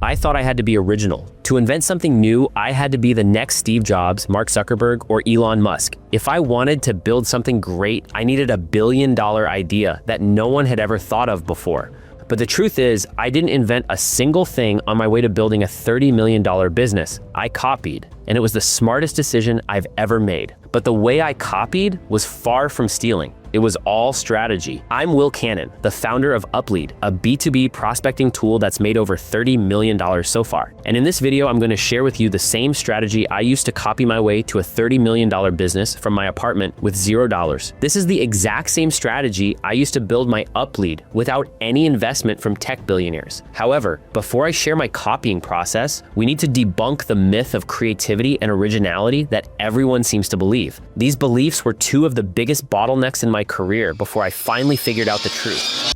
I thought I had to be original. To invent something new, I had to be the next Steve Jobs, Mark Zuckerberg, or Elon Musk. If I wanted to build something great, I needed a billion-dollar idea that no one had ever thought of before. But the truth is, I didn't invent a single thing on my way to building a $30 million business. I copied, and it was the smartest decision I've ever made. But the way I copied was far from stealing. It was all strategy. I'm Will Cannon, the founder of UpLead, a B2B prospecting tool that's made over $30 million so far. And in this video, I'm going to share with you the same strategy I used to copy my way to a $30 million business from my apartment with $0. This is the exact same strategy I used to build my UpLead without any investment from tech billionaires. However, before I share my copying process, we need to debunk the myth of creativity and originality that everyone seems to believe. These beliefs were two of the biggest bottlenecks in my career before I finally figured out the truth.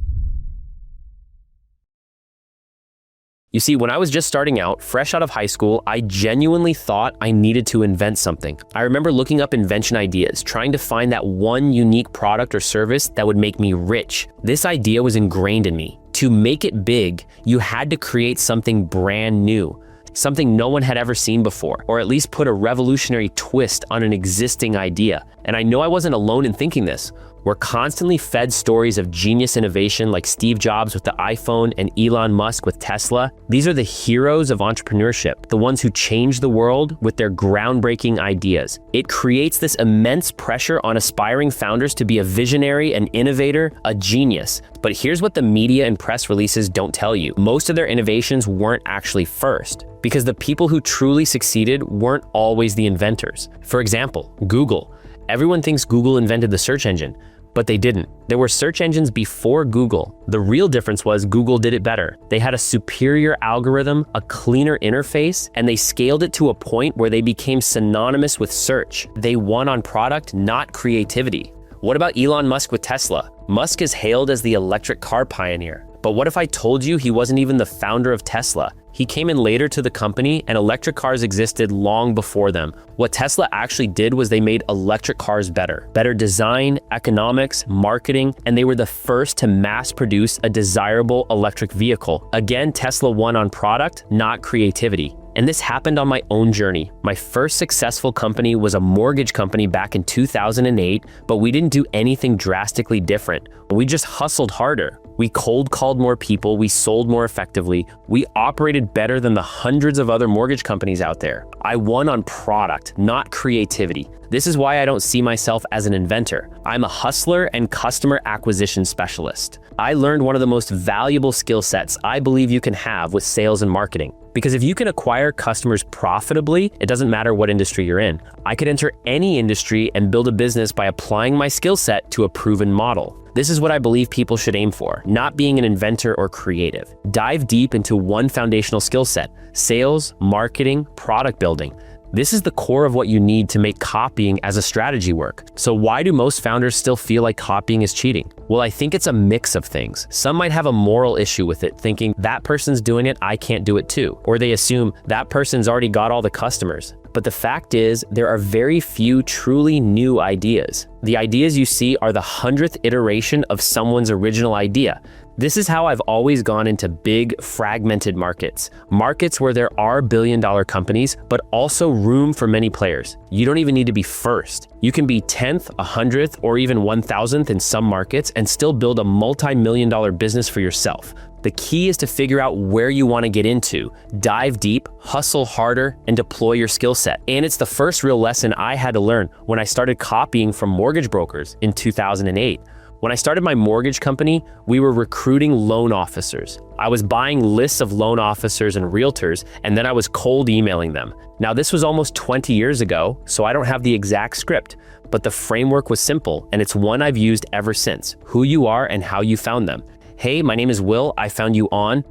You see, when I was just starting out, fresh out of high school, I genuinely thought I needed to invent something. I remember looking up invention ideas, trying to find that one unique product or service that would make me rich. This idea was ingrained in me. To make it big, you had to create something brand new, something no one had ever seen before, or at least put a revolutionary twist on an existing idea. And I know I wasn't alone in thinking this. We're constantly fed stories of genius innovation like Steve Jobs with the iPhone and Elon Musk with Tesla. These are the heroes of entrepreneurship, the ones who change the world with their groundbreaking ideas. It creates this immense pressure on aspiring founders to be a visionary, an innovator, a genius. But here's what the media and press releases don't tell you. Most of their innovations weren't actually first, because the people who truly succeeded weren't always the inventors. For example, Google. Everyone thinks Google invented the search engine, but they didn't. There were search engines before Google. The real difference was Google did it better. They had a superior algorithm, a cleaner interface, and they scaled it to a point where they became synonymous with search. They won on product, not creativity. What about Elon Musk with Tesla? Musk is hailed as the electric car pioneer. But what if I told you he wasn't even the founder of Tesla? He came in later to the company, and electric cars existed long before them. What Tesla actually did was they made electric cars better. Better design, economics, marketing, and they were the first to mass produce a desirable electric vehicle. Again, Tesla won on product, not creativity. And this happened on my own journey. My first successful company was a mortgage company back in 2008, but we didn't do anything drastically different. We just hustled harder. We cold called more people, we sold more effectively, we operated better than the hundreds of other mortgage companies out there. I won on product, not creativity. This is why I don't see myself as an inventor. I'm a hustler and customer acquisition specialist. I learned one of the most valuable skill sets I believe you can have with sales and marketing. Because if you can acquire customers profitably, it doesn't matter what industry you're in. I could enter any industry and build a business by applying my skill set to a proven model. This is what I believe people should aim for, not being an inventor or creative. Dive deep into one foundational skill set: sales, marketing, product building. This is the core of what you need to make copying as a strategy work. So why do most founders still feel like copying is cheating? Well, I think it's a mix of things. Some might have a moral issue with it, thinking that person's doing it, I can't do it too. Or they assume that person's already got all the customers. But the fact is, there are very few truly new ideas. The ideas you see are the 100th iteration of someone's original idea. This is how I've always gone into big, fragmented markets. Markets where there are billion-dollar companies, but also room for many players. You don't even need to be first. You can be 10th, 100th, or even 1000th in some markets and still build a multi-million-dollar business for yourself. The key is to figure out where you want to get into, dive deep, hustle harder, and deploy your skill set. And it's the first real lesson I had to learn when I started copying from mortgage brokers in 2008. When I started my mortgage company, we were recruiting loan officers. I was buying lists of loan officers and realtors, and then I was cold emailing them. Now, this was almost 20 years ago, so I don't have the exact script, but the framework was simple, and it's one I've used ever since: who you are and how you found them. Hey, my name is Will, I found you on.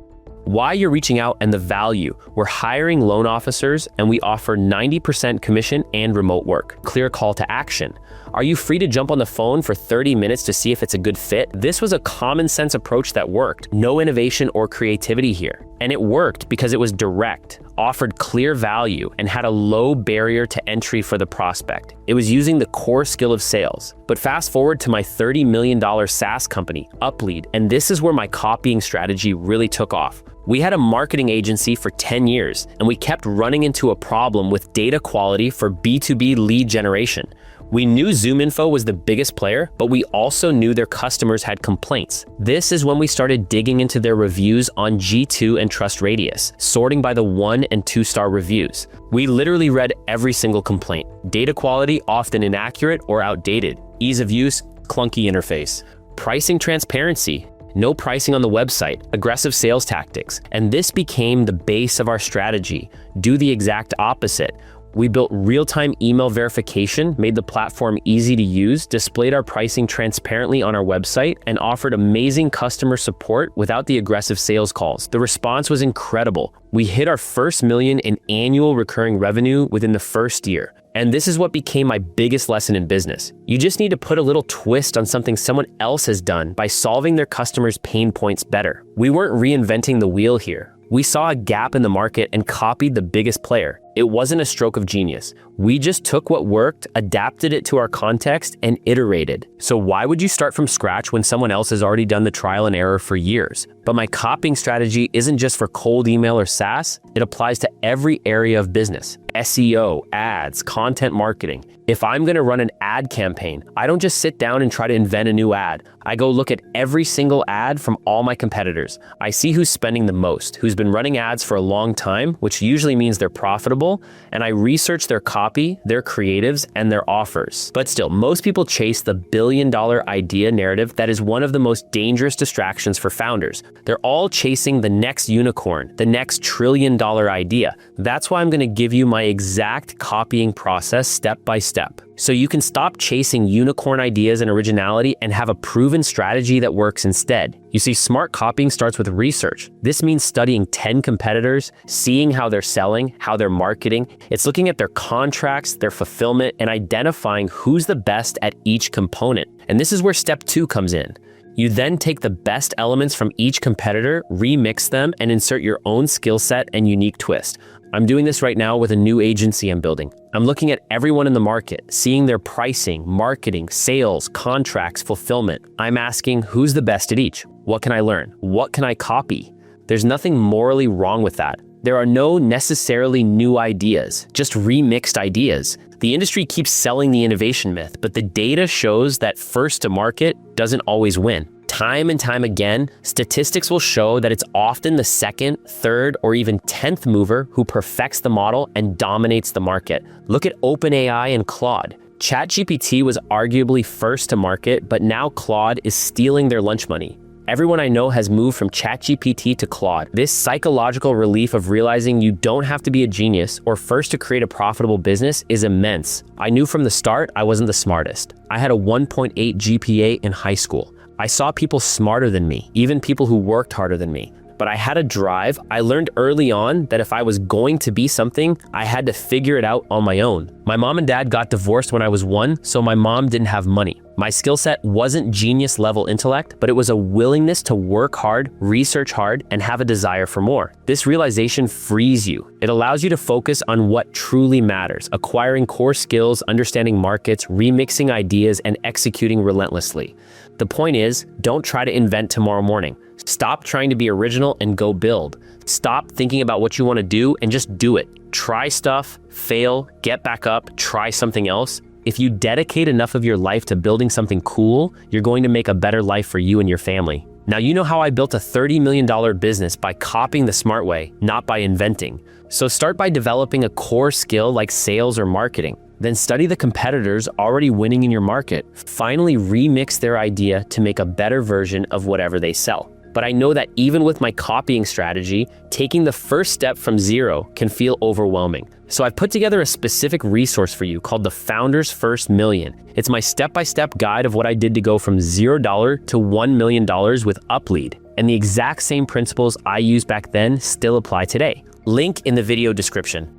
Why you're reaching out and the value. We're hiring loan officers and we offer 90% commission and remote work. Clear call to action. Are you free to jump on the phone for 30 minutes to see if it's a good fit? This was a common sense approach that worked. No innovation or creativity here. And it worked because it was direct, offered clear value, and had a low barrier to entry for the prospect. It was using the core skill of sales. But fast forward to my $30 million SaaS company, UpLead, and this is where my copying strategy really took off. We had a marketing agency for 10 years, and we kept running into a problem with data quality for B2B lead generation. We knew ZoomInfo was the biggest player, but we also knew their customers had complaints. This is when we started digging into their reviews on G2 and TrustRadius, sorting by the 1- and 2-star reviews. We literally read every single complaint. Data quality often inaccurate or outdated. Ease of use, clunky interface. Pricing transparency. No pricing on the website, aggressive sales tactics. And this became the base of our strategy. Do the exact opposite. We built real-time email verification, made the platform easy to use, displayed our pricing transparently on our website, and offered amazing customer support without the aggressive sales calls. The response was incredible. We hit our first million in annual recurring revenue within the first year. And this is what became my biggest lesson in business. You just need to put a little twist on something someone else has done by solving their customers' pain points better. We weren't reinventing the wheel here. We saw a gap in the market and copied the biggest player. It wasn't a stroke of genius. We just took what worked, adapted it to our context, and iterated. So why would you start from scratch when someone else has already done the trial and error for years? But my copying strategy isn't just for cold email or SaaS. It applies to every area of business. SEO, ads, content marketing. If I'm going to run an ad campaign, I don't just sit down and try to invent a new ad. I go look at every single ad from all my competitors. I see who's spending the most, who's been running ads for a long time, which usually means they're profitable, and I research their copy, their creatives, and their offers. But still, most people chase the billion-dollar idea narrative that is one of the most dangerous distractions for founders. They're all chasing the next unicorn, the next trillion-dollar idea. That's why I'm going to give you my exact copying process step by step, so you can stop chasing unicorn ideas and originality and have a proven strategy that works instead. You see, smart copying starts with research. This means studying 10 competitors, seeing how they're selling, how they're marketing. It's looking at their contracts, their fulfillment, and identifying who's the best at each component. And this is where step 2 comes in. You then take the best elements from each competitor, remix them, and insert your own skill set and unique twist. I'm doing this right now with a new agency I'm building. I'm looking at everyone in the market, seeing their pricing, marketing, sales, contracts, fulfillment. I'm asking, who's the best at each? What can I learn? What can I copy? There's nothing morally wrong with that. There are no necessarily new ideas, just remixed ideas. The industry keeps selling the innovation myth, but the data shows that first to market doesn't always win. Time and time again, statistics will show that it's often the second, third, or even 10th mover who perfects the model and dominates the market. Look at OpenAI and Claude. ChatGPT was arguably first to market, but now Claude is stealing their lunch money. Everyone I know has moved from ChatGPT to Claude. This psychological relief of realizing you don't have to be a genius or first to create a profitable business is immense. I knew from the start I wasn't the smartest. I had a 1.8 GPA in high school. I saw people smarter than me, even people who worked harder than me. But I had a drive. I learned early on that if I was going to be something, I had to figure it out on my own. My mom and dad got divorced when I was 1, so my mom didn't have money. My skill set wasn't genius level intellect, but it was a willingness to work hard, research hard, and have a desire for more. This realization frees you. It allows you to focus on what truly matters, acquiring core skills, understanding markets, remixing ideas, and executing relentlessly. The point is, don't try to invent tomorrow morning. Stop trying to be original and go build. Stop thinking about what you want to do and just do it. Try stuff, fail, get back up, try something else. If you dedicate enough of your life to building something cool, you're going to make a better life for you and your family. Now, you know how I built a $30 million business by copying the smart way, not by inventing. So start by developing a core skill like sales or marketing. Then study the competitors already winning in your market. Finally, remix their idea to make a better version of whatever they sell. But I know that even with my copying strategy, taking the first step from zero can feel overwhelming. So I've put together a specific resource for you called the Founder's First Million. It's my step-by-step guide of what I did to go from $0 to $1 million with UpLead. And the exact same principles I used back then still apply today. Link in the video description.